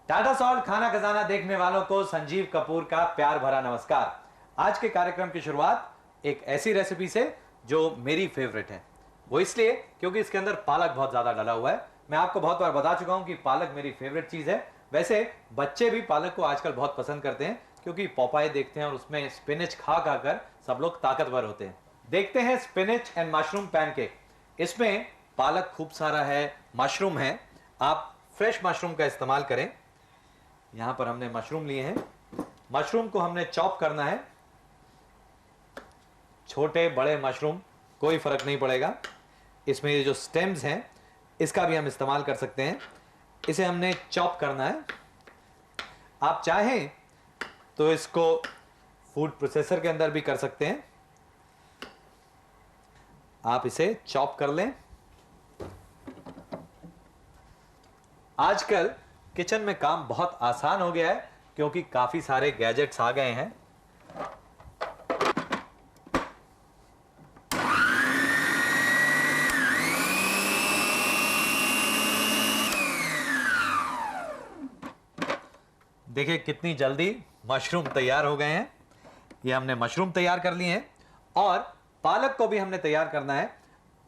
Tata salt खाना खजाना देखने वालों को संजीव कपूर का प्यार भरा नमस्कार। आज के कार्यक्रम की शुरुआत एक ऐसी रेसिपी से जो मेरी फेवरेट है। वो इसलिए क्योंकि इसके अंदर पालक बहुत ज्यादा डला हुआ है। मैं आपको बहुत बार बता चुका हूं कि पालक मेरी फेवरेट चीज है। वैसे बच्चे भी पालक को आजकल बहुत पसंद करते हैं क्योंकि पॉपाई देखते हैं और उसमें स्पिनच खा खाकर सब लोग ताकतवर होते हैं। देखते हैं स्पिनच एंड मशरूम पैनकेक। इसमें पालक खूब सारा है, मशरूम है। आप फ्रेश मशरूम का इस्तेमाल करें। यहां पर हमने मशरूम लिए हैं। मशरूम को हमने चॉप करना है। छोटे बड़े मशरूम कोई फर्क नहीं पड़ेगा। इसमें ये जो स्टेम्स हैं इसका भी हम इस्तेमाल कर सकते हैं। इसे हमने चॉप करना है। आप चाहें तो इसको फूड प्रोसेसर के अंदर भी कर सकते हैं। आप इसे चॉप कर लें। आजकल किचन में काम बहुत आसान हो गया है क्योंकि काफी सारे गैजेट्स आ गए हैं। देखिए कितनी जल्दी मशरूम तैयार हो गए हैं। ये हमने मशरूम तैयार कर लिए हैं और पालक को भी हमने तैयार करना है।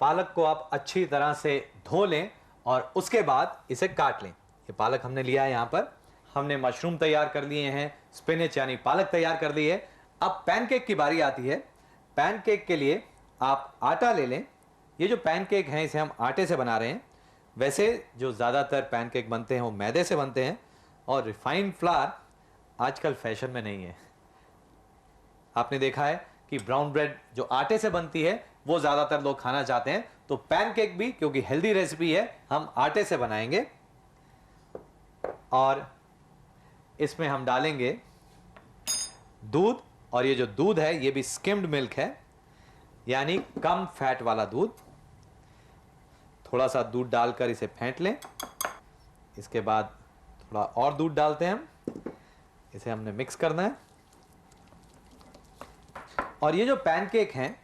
पालक को आप अच्छी तरह से धो लें और उसके बाद इसे काट लें। ये पालक हमने लिया है। यहां पर हमने मशरूम तैयार कर लिए हैं, स्पिनच यानी पालक तैयार कर ली है। अब पैनकेक की बारी आती है। पैनकेक के लिए आप आटा ले लें। ये जो पैनकेक हैं इसे हम आटे से बना रहे हैं। वैसे जो ज़्यादातर पैनकेक बनते हैं वो मैदे से बनते हैं और रिफाइंड फ्लावर आजकल फैशन में नहीं है। आपने देखा है कि ब्राउन ब्रेड जो आटे से बनती है वो ज़्यादातर लोग खाना चाहते हैं। तो पैनकेक भी क्योंकि हेल्दी रेसिपी है हम आटे से बनाएंगे और इसमें हम डालेंगे दूध। और ये जो दूध है ये भी स्किम्ड मिल्क है यानी कम फैट वाला दूध। थोड़ा सा दूध डालकर इसे फेंट लें। इसके बाद थोड़ा और दूध डालते हैं हम। इसे हमने मिक्स करना है। और ये जो पैनकेक हैं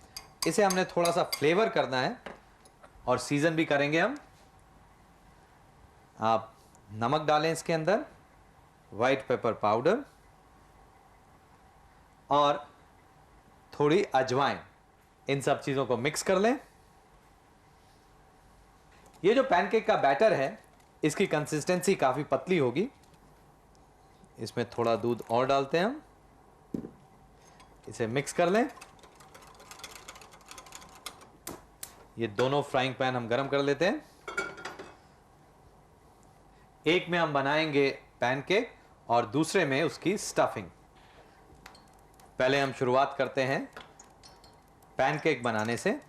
इसे हमने थोड़ा सा फ्लेवर करना है और सीजन भी करेंगे हम। आप नमक डालें इसके अंदर, व्हाइट पेपर पाउडर और थोड़ी अजवाइन। इन सब चीजों को मिक्स कर लें। ये जो पैनकेक का बैटर है इसकी कंसिस्टेंसी काफी पतली होगी। इसमें थोड़ा दूध और डालते हैं हम। इसे मिक्स कर लें। ये दोनों फ्राइंग पैन हम गरम कर लेते हैं। एक में हम बनाएंगे पैनकेक और दूसरे में उसकी स्टफिंग। पहले हम शुरुआत करते हैं पैनकेक बनाने से।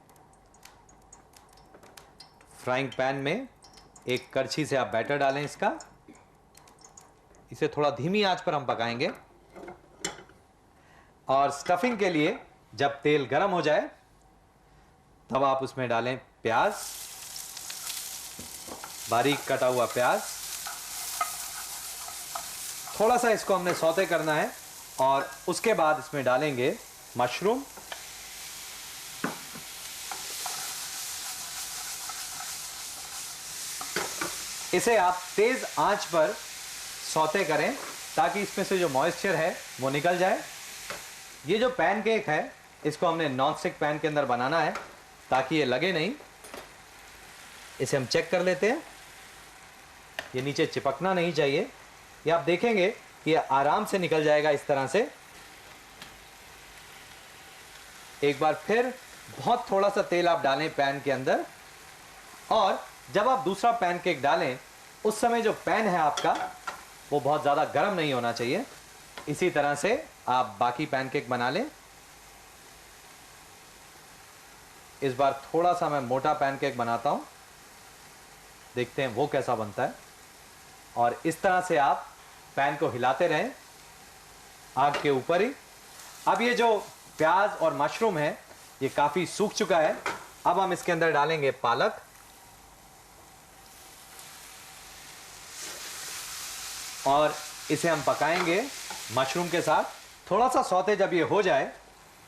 फ्राइंग पैन में एक करछी से आप बैटर डालें इसका। इसे थोड़ा धीमी आंच पर हम पकाएंगे। और स्टफिंग के लिए जब तेल गर्म हो जाए तब आप उसमें डालें प्याज, बारीक कटा हुआ प्याज। थोड़ा सा इसको हमने सौते करना है और उसके बाद इसमें डालेंगे मशरूम। इसे आप तेज आंच पर सौते करें ताकि इसमें से जो मॉइस्चर है वो निकल जाए। ये जो पैनकेक है इसको हमने नॉन स्टिक पैन के अंदर बनाना है ताकि ये लगे नहीं। इसे हम चेक कर लेते हैं। ये नीचे चिपकना नहीं चाहिए। ये आप देखेंगे कि ये आराम से निकल जाएगा इस तरह से। एक बार फिर बहुत थोड़ा सा तेल आप डालें पैन के अंदर और जब आप दूसरा पैनकेक डालें उस समय जो पैन है आपका वो बहुत ज़्यादा गर्म नहीं होना चाहिए। इसी तरह से आप बाकी पैनकेक बना लें। इस बार थोड़ा सा मैं मोटा पैनकेक बनाता हूं। देखते हैं वो कैसा बनता है। और इस तरह से आप पैन को हिलाते रहें आग के ऊपर ही। अब ये जो प्याज और मशरूम है ये काफ़ी सूख चुका है। अब हम इसके अंदर डालेंगे पालक और इसे हम पकाएंगे मशरूम के साथ। थोड़ा सा सौते जब ये हो जाए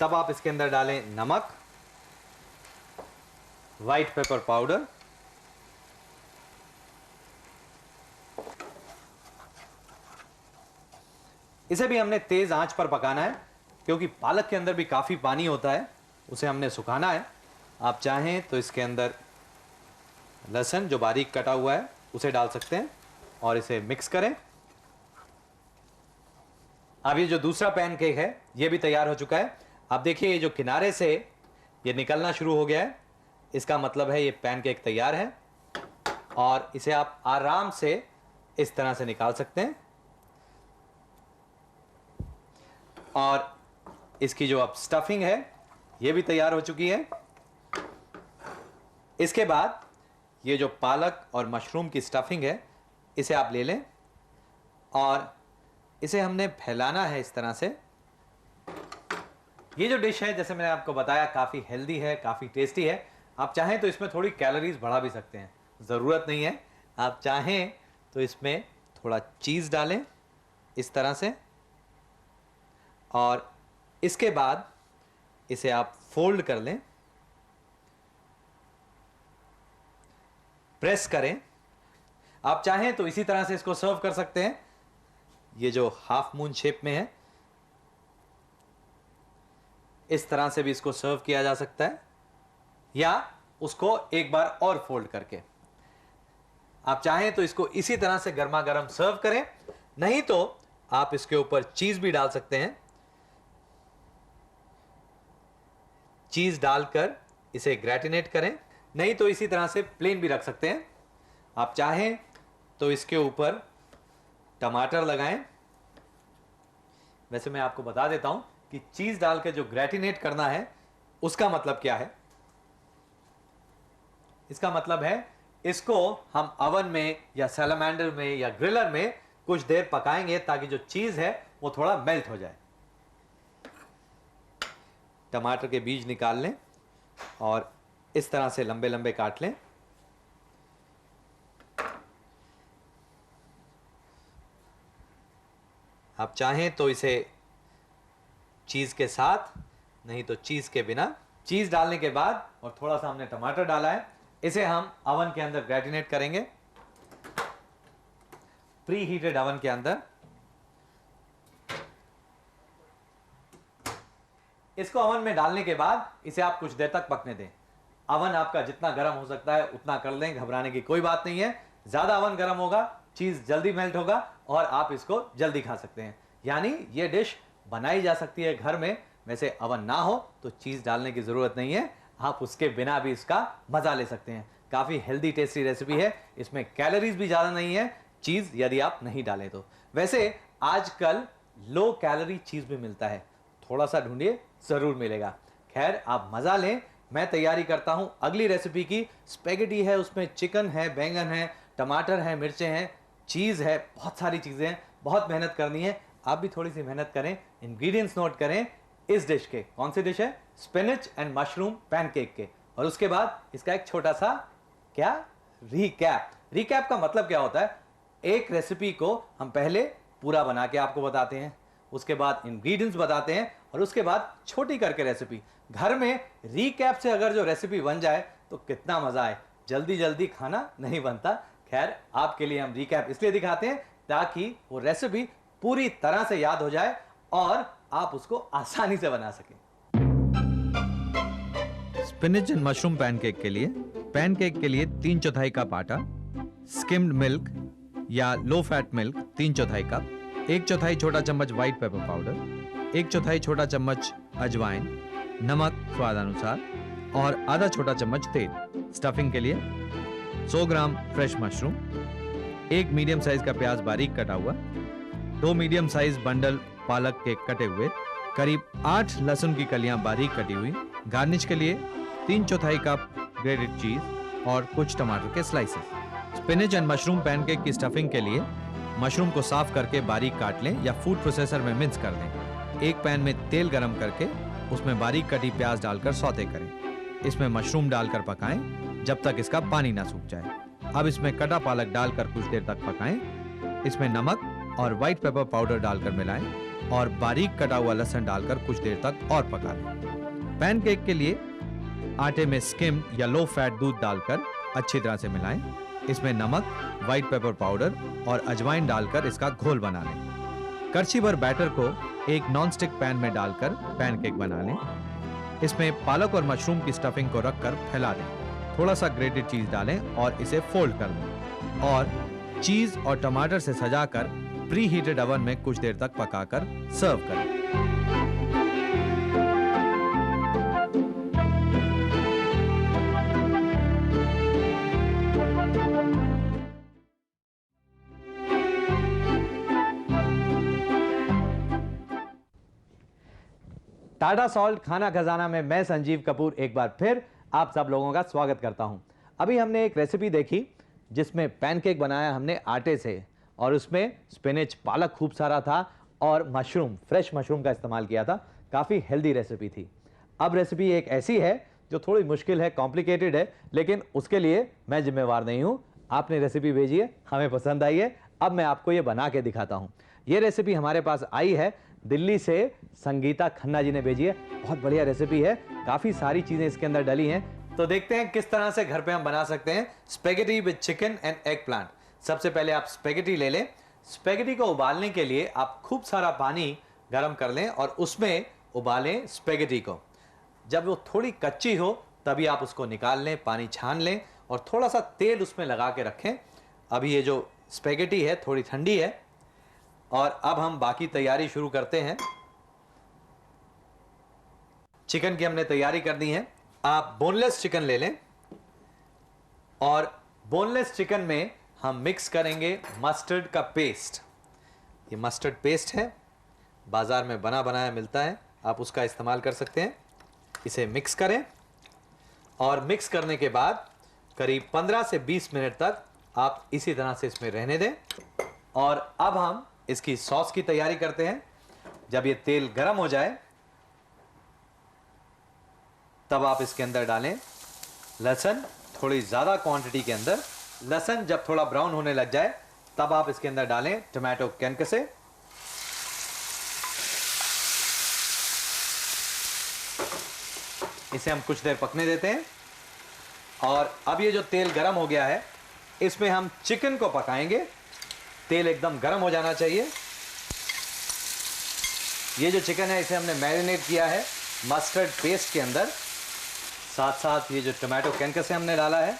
तब आप इसके अंदर डालें नमक, व्हाइट पेपर पाउडर इसे भी हमने तेज आंच पर पकाना है, क्योंकि पालक के अंदर भी काफ़ी पानी होता है, उसे हमने सुखाना है। आप चाहें तो इसके अंदर लहसुन जो बारीक कटा हुआ है उसे डाल सकते हैं और इसे मिक्स करें। अब ये जो दूसरा पैनकेक है ये भी तैयार हो चुका है। आप देखिए ये जो किनारे से ये निकलना शुरू हो गया है, इसका मतलब है ये पैनकेक तैयार है और इसे आप आराम से इस तरह से निकाल सकते हैं। और इसकी जो अब स्टफिंग है ये भी तैयार हो चुकी है। इसके बाद ये जो पालक और मशरूम की स्टफिंग है इसे आप ले लें और इसे हमने फैलाना है इस तरह से। ये जो डिश है जैसे मैंने आपको बताया काफ़ी हेल्दी है, काफ़ी टेस्टी है। आप चाहें तो इसमें थोड़ी कैलोरीज बढ़ा भी सकते हैं, ज़रूरत नहीं है। आप चाहें तो इसमें थोड़ा चीज़ डालें इस तरह से और इसके बाद इसे आप फोल्ड कर लें, प्रेस करें। आप चाहें तो इसी तरह से इसको सर्व कर सकते हैं। ये जो हाफ मून शेप में है इस तरह से भी इसको सर्व किया जा सकता है, या उसको एक बार और फोल्ड करके। आप चाहें तो इसको इसी तरह से गर्मा गर्म सर्व करें, नहीं तो आप इसके ऊपर चीज भी डाल सकते हैं। चीज डालकर इसे ग्रेटिनेट करें, नहीं तो इसी तरह से प्लेन भी रख सकते हैं। आप चाहें तो इसके ऊपर टमाटर लगाएं। वैसे मैं आपको बता देता हूं कि चीज डालकर जो ग्रेटिनेट करना है उसका मतलब क्या है। इसका मतलब है इसको हम अवन में या सैलामेंडर में या ग्रिलर में कुछ देर पकाएंगे ताकि जो चीज है वो थोड़ा मेल्ट हो जाए। टमाटर के बीज निकाल लें और इस तरह से लंबे लंबे काट लें। आप चाहें तो इसे चीज़ के साथ, नहीं तो चीज़ के बिना। चीज़ डालने के बाद और थोड़ा सा हमने टमाटर डाला है, इसे हम अवन के अंदर ग्रेटिनेट करेंगे, प्री हीटेड अवन के अंदर। इसको अवन में डालने के बाद इसे आप कुछ देर तक पकने दें। अवन आपका जितना गर्म हो सकता है उतना कर लें, घबराने की कोई बात नहीं है। ज़्यादा अवन गर्म होगा, चीज़ जल्दी मेल्ट होगा और आप इसको जल्दी खा सकते हैं। यानी ये डिश बनाई जा सकती है घर में। वैसे अवन ना हो तो चीज़ डालने की ज़रूरत नहीं है, आप उसके बिना भी इसका मज़ा ले सकते हैं। काफ़ी हेल्दी टेस्टी रेसिपी है, इसमें कैलोरीज भी ज़्यादा नहीं है, चीज़ यदि आप नहीं डालें तो। वैसे आजकल लो कैलोरी चीज़ भी मिलता है, थोड़ा सा ढूंढिए ज़रूर मिलेगा। खैर आप मज़ा लें। मैं तैयारी करता हूँ अगली रेसिपी की। स्पेगेटी है, उसमें चिकन है, बैंगन है, टमाटर है, मिर्चें हैं, चीज़ है, बहुत सारी चीज़ें हैं, बहुत मेहनत करनी है। आप भी थोड़ी सी मेहनत करें, इंग्रेडिएंट्स नोट करें इस डिश के। कौन सी डिश है? स्पिनच एंड मशरूम पैनकेक के। और उसके बाद इसका एक छोटा सा क्या रीकैप। रीकैप का मतलब क्या होता है? एक रेसिपी को हम पहले पूरा बना के आपको बताते हैं, उसके बाद इंग्रेडिएंट्स बताते हैं और उसके बाद छोटी करके रेसिपी। घर में रीकैप से अगर जो रेसिपी बन जाए तो कितना मजा आए। जल्दी जल्दी खाना नहीं बनता। खैर आपके लिए हम रीकैप इसलिए दिखाते हैं ताकि वो रेसिपी पूरी तरह से याद हो जाए और आप उसको आसानी से बना सकें। स्पिनच एंड मशरूम पैनकेक के लिए 3/4 कप आटा, स्किम्ड मिल्क या लो फैट मिल्क 3/4 कप, 1/4 छोटा चम्मच व्हाइट पेपर पाउडर, 1/4 छोटा चम्मच अजवाइन, नमक स्वादानुसार और आधा छोटा चम्मच तेल। स्टफिंग के लिए 100 ग्राम फ्रेश मशरूम, 1 मीडियम साइज का प्याज बारीक कटा हुआ, 2 मीडियम साइज बंडल पालक के कटे हुए, करीब 8 लहसुन की कलियां बारीक कटी हुई। गार्निश के लिए 3/4 कप ग्रेटेड चीज और कुछ टमाटर के slices. Spinach and mushroom pancake की स्टफिंग के लिए मशरूम को साफ करके बारीक काट लें या फूड प्रोसेसर में मिक्स कर दें। एक पैन में तेल गरम करके उसमें बारीक कटी प्याज डालकर सौते करें। इसमें मशरूम डालकर पकाएं जब तक इसका पानी ना सूख जाए। अब इसमें कटा पालक डालकर कुछ देर तक पकाएं। इसमें नमक और व्हाइट पेपर पाउडर डालकर मिलाएं और बारीक कटा हुआ लहसुन डालकर कुछ देर तक और पका लें। पैनकेक के लिए आटे में स्किम या लो फैट दूध डालकर अच्छी तरह से मिलाएं। इसमें नमक, व्हाइट पेपर पाउडर और अजवाइन डालकर इसका घोल बना लें। करछी भर बैटर को एक नॉन स्टिक पैन में डालकर पैनकेक बना लें। इसमें पालक और मशरूम की स्टफिंग को रखकर फैला दें। थोड़ा सा ग्रेटेड चीज डालें और इसे फोल्ड कर दें और चीज और टमाटर से सजाकर प्री हीटेड ओवन में कुछ देर तक पकाकर सर्व करें। टाटा सॉल्ट खाना खजाना में मैं संजीव कपूर एक बार फिर आप सब लोगों का स्वागत करता हूं। अभी हमने एक रेसिपी देखी जिसमें पैनकेक बनाया हमने आटे से और उसमें स्पिनच पालक खूब सारा था और मशरूम, फ्रेश मशरूम का इस्तेमाल किया था। काफ़ी हेल्दी रेसिपी थी। अब रेसिपी एक ऐसी है जो थोड़ी मुश्किल है, कॉम्प्लिकेटेड है, लेकिन उसके लिए मैं जिम्मेवार नहीं हूँ। आपने रेसिपी भेजी है, हमें पसंद आई है, अब मैं आपको ये बना के दिखाता हूँ। ये रेसिपी हमारे पास आई है दिल्ली से, संगीता खन्ना जी ने भेजी है। बहुत बढ़िया रेसिपी है, काफ़ी सारी चीज़ें इसके अंदर डली हैं। तो देखते हैं किस तरह से घर पे हम बना सकते हैं spaghetti with chicken and egg plant. सबसे पहले आप स्पेगेटी ले लें। स्पेगेटी को उबालने के लिए आप खूब सारा पानी गर्म कर लें और उसमें उबालें स्पेगेटी को। जब वो थोड़ी कच्ची हो तभी आप उसको निकाल लें, पानी छान लें और थोड़ा सा तेल उसमें लगा के रखें। अभी ये जो स्पेगेटी है थोड़ी ठंडी है और अब हम बाकी तैयारी शुरू करते हैं। चिकन की हमने तैयारी कर दी है। आप बोनलेस चिकन ले लें और बोनलेस चिकन में हम मिक्स करेंगे मस्टर्ड का पेस्ट। ये मस्टर्ड पेस्ट है, बाजार में बना बनाया मिलता है, आप उसका इस्तेमाल कर सकते हैं। इसे मिक्स करें और मिक्स करने के बाद करीब 15 से 20 मिनट तक आप इसी तरह से इसमें रहने दें। और अब हम इसकी सॉस की तैयारी करते हैं। जब ये तेल गर्म हो जाए तब आप इसके अंदर डालें लहसुन, थोड़ी ज़्यादा क्वांटिटी के अंदर। लहसुन जब थोड़ा ब्राउन होने लग जाए तब आप इसके अंदर डालें टमाटो कैनकसे। इसे हम कुछ देर पकने देते हैं और अब ये जो तेल गर्म हो गया है इसमें हम चिकन को पकाएंगे। तेल एकदम गर्म हो जाना चाहिए। ये जो चिकन है इसे हमने मैरिनेट किया है मस्टर्ड पेस्ट के अंदर। साथ साथ ये जो टमाटो कैनकस हमने डाला है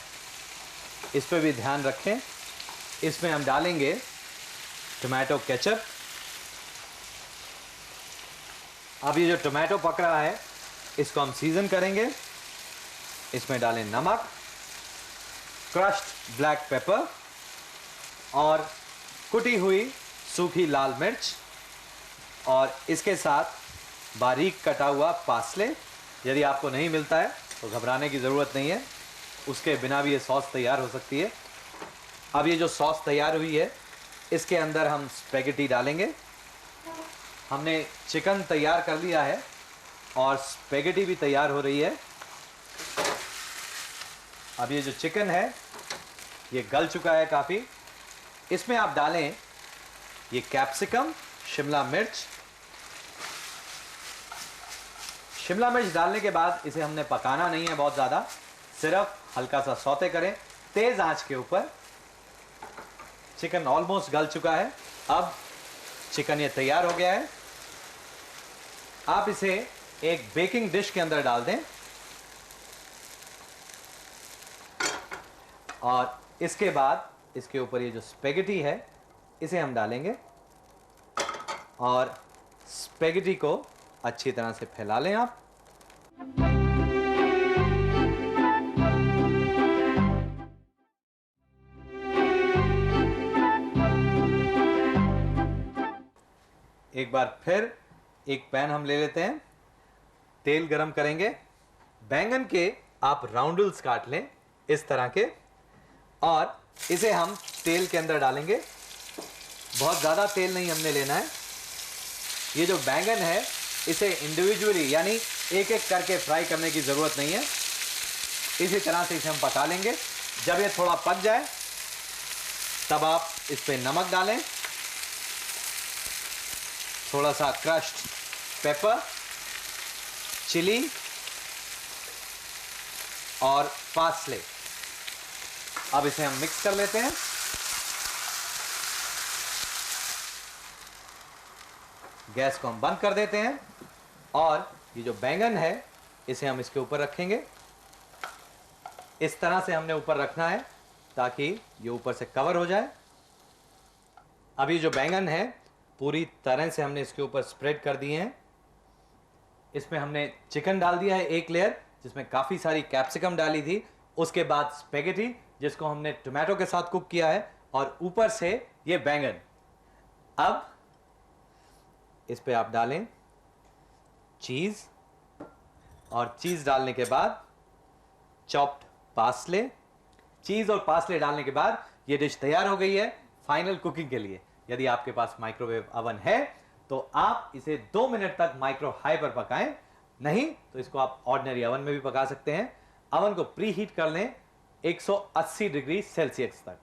इस पर भी ध्यान रखें। इसमें हम डालेंगे टमाटो केचप। अब ये जो टमाटो पक रहा है इसको हम सीजन करेंगे। इसमें डालें नमक, क्रश्ड ब्लैक पेपर और कुटी हुई सूखी लाल मिर्च और इसके साथ बारीक कटा हुआ पार्सले। यदि आपको नहीं मिलता है तो घबराने की ज़रूरत नहीं है, उसके बिना भी ये सॉस तैयार हो सकती है। अब ये जो सॉस तैयार हुई है इसके अंदर हम स्पेगेटी डालेंगे। हमने चिकन तैयार कर लिया है और स्पेगेटी भी तैयार हो रही है। अब ये जो चिकन है ये गल चुका है काफ़ी। इसमें आप डालें ये कैप्सिकम, शिमला मिर्च। शिमला मिर्च डालने के बाद इसे हमने पकाना नहीं है बहुत ज़्यादा, सिर्फ हल्का सा सौते करें तेज़ आंच के ऊपर। चिकन ऑलमोस्ट गल चुका है। अब चिकन ये तैयार हो गया है। आप इसे एक बेकिंग डिश के अंदर डाल दें और इसके बाद इसके ऊपर ये जो स्पेगेटी है इसे हम डालेंगे और स्पेगेटी को अच्छी तरह से फैला लें आप। एक बार फिर एक पैन हम ले लेते हैं, तेल गरम करेंगे। बैंगन के आप राउंडल्स काट लें इस तरह के और इसे हम तेल के अंदर डालेंगे। बहुत ज़्यादा तेल नहीं हमने लेना है। ये जो बैंगन है इसे इंडिविजुअली यानी एक एक करके फ्राई करने की ज़रूरत नहीं है। इसी तरह से इसे हम पका लेंगे। जब ये थोड़ा पक जाए तब आप इस पर नमक डालें, थोड़ा सा क्रश्ड पेपर, चिली और पार्सले। अब इसे हम मिक्स कर लेते हैं। गैस को हम बंद कर देते हैं और ये जो बैंगन है इसे हम इसके ऊपर रखेंगे। इस तरह से हमने ऊपर रखना है ताकि ये ऊपर से कवर हो जाए। अब ये जो बैंगन है पूरी तरह से हमने इसके ऊपर स्प्रेड कर दिए हैं। इसमें हमने चिकन डाल दिया है एक लेयर, जिसमें काफ़ी सारी कैप्सिकम डाली थी। उसके बाद स्पेगेटी, जिसको हमने टोमेटो के साथ कुक किया है, और ऊपर से ये बैंगन। अब इस पे आप डालें चीज़, और चीज़ डालने के बाद चॉप्ड पार्सले। चीज़ और पार्सले डालने के बाद ये डिश तैयार हो गई है फाइनल कुकिंग के लिए। यदि आपके पास माइक्रोवेव अवन है तो आप इसे 2 मिनट तक माइक्रो हाई पर पकाएं, नहीं तो इसको आप ऑर्डिनरी अवन में भी पका सकते हैं। अवन को प्री हीट कर लें 180 डिग्री सेल्सियस तक,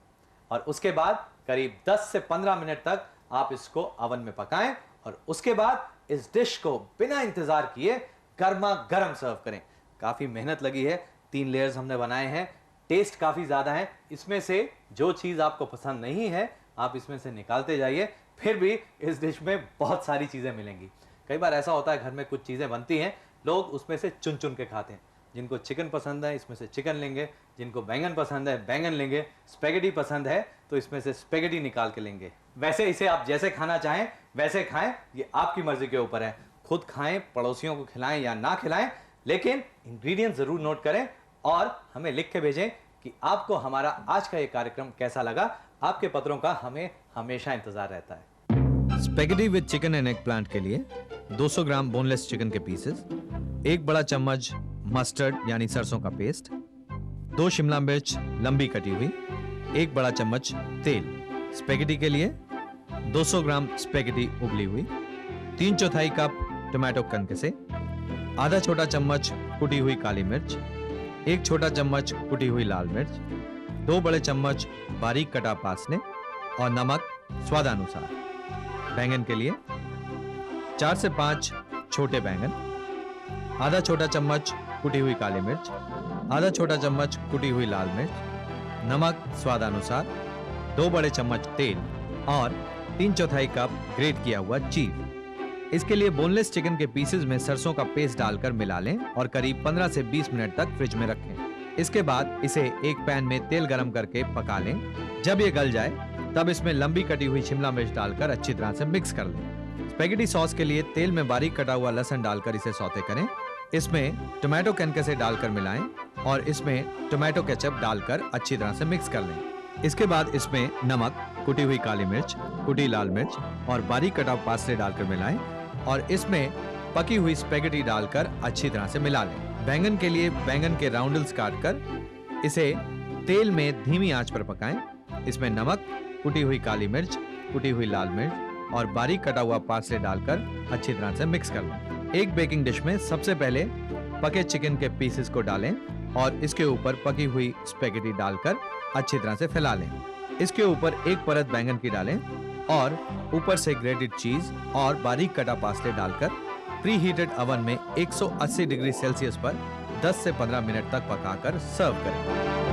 और उसके बाद करीब 10 से 15 मिनट तक आप इसको अवन में पकाएं, और उसके बाद इस डिश को बिना इंतजार किए गर्मा गर्म सर्व करें। काफ़ी मेहनत लगी है, 3 लेयर्स हमने बनाए हैं, टेस्ट काफ़ी ज़्यादा है। इसमें से जो चीज़ आपको पसंद नहीं है आप इसमें से निकालते जाइए, फिर भी इस डिश में बहुत सारी चीज़ें मिलेंगी। कई बार ऐसा होता है घर में कुछ चीज़ें बनती हैं, लोग उसमें से चुन चुन के खाते हैं। जिनको चिकन पसंद है इसमें से चिकन लेंगे, जिनको बैंगन पसंद है बैंगन लेंगे, स्पेगेटी पसंद है तो इसमें से स्पेगेटी निकाल के लेंगे। वैसे इसे आप जैसे खाना चाहें वैसे खाएं, ये आपकी मर्जी के ऊपर है। खुद खाएं, पड़ोसियों को खिलाएं या ना खिलाएं, लेकिन इंग्रेडिएंट्स ज़रूर नोट करें और हमें लिख के भेजें कि आपको हमारा आज का ये कार्यक्रम कैसा लगा। आपके पत्रों का हमें हमेशा इंतजार रहता है। Spaghetti with chicken and egg plant के लिए 200 ग्राम बोनलेस चिकन के पीसेस, 1 बड़ा चम्मच मस्टर्ड यानी सरसों का पेस्ट, 2 शिमला मिर्च लंबी कटी हुई, 1 बड़ा चम्मच तेल। स्पेगेटी के लिए 200 ग्राम स्पेगेटी उबली हुई, 3/4 कप टोमेटो कनकसे, आधा छोटा चम्मच कुटी हुई काली मिर्च, 1 छोटा चम्मच कुटी हुई लाल मिर्च, 2 बड़े चम्मच बारीक कटा पार्सले और नमक स्वादानुसार। बैंगन के लिए 4 से 5 छोटे बैंगन, आधा छोटा चम्मच कुटी हुई काली मिर्च, आधा छोटा चम्मच कुटी हुई लाल मिर्च, नमक स्वादानुसार, 2 बड़े चम्मच तेल और 3/4 कप ग्रेट किया हुआ चीज। इसके लिए बोनलेस चिकन के पीसेस में सरसों का पेस्ट डालकर मिला लें और करीब 15 से 20 मिनट तक फ्रिज में रखें। इसके बाद इसे एक पैन में तेल गरम करके पका लें। जब ये गल जाए तब इसमें लंबी कटी हुई शिमला मिर्च डालकर अच्छी तरह से मिक्स कर लें। स्पेगेटी सॉस के लिए तेल में बारीक कटा हुआ लहसुन डालकर इसे सौते करें। इसमें टोमेटो कैनकसे डालकर मिलाएं और इसमें टोमेटो केचप डालकर अच्छी तरह से मिक्स कर लें। इसके बाद इसमें नमक, कुटी हुई काली मिर्च, कुटी लाल मिर्च और बारीक कटा पार्सले डालकर मिलाएं और इसमें पकी हुई स्पेगेटी डालकर अच्छी तरह से मिला लें। बैंगन के लिए बैंगन के राउंडल्स काटकर इसे तेल में धीमी आंच पर पकाएं। इसमें नमक, कुटी हुई काली मिर्च, कुटी हुई लाल मिर्च और बारीक कटा हुआ पार्सले डालकर अच्छी तरह से मिक्स कर लें। एक बेकिंग डिश में सबसे पहले पके चिकन के पीसेस को डालें और इसके ऊपर पकी हुई स्पेगेटी डालकर अच्छी तरह से फैला लें। इसके ऊपर एक परत बैंगन की डालें और ऊपर से ग्रेटेड चीज और बारीक कटा पार्सले डालकर प्री हीटेड अवन में 180 डिग्री सेल्सियस पर 10 से 15 मिनट तक पकाकर सर्व करें।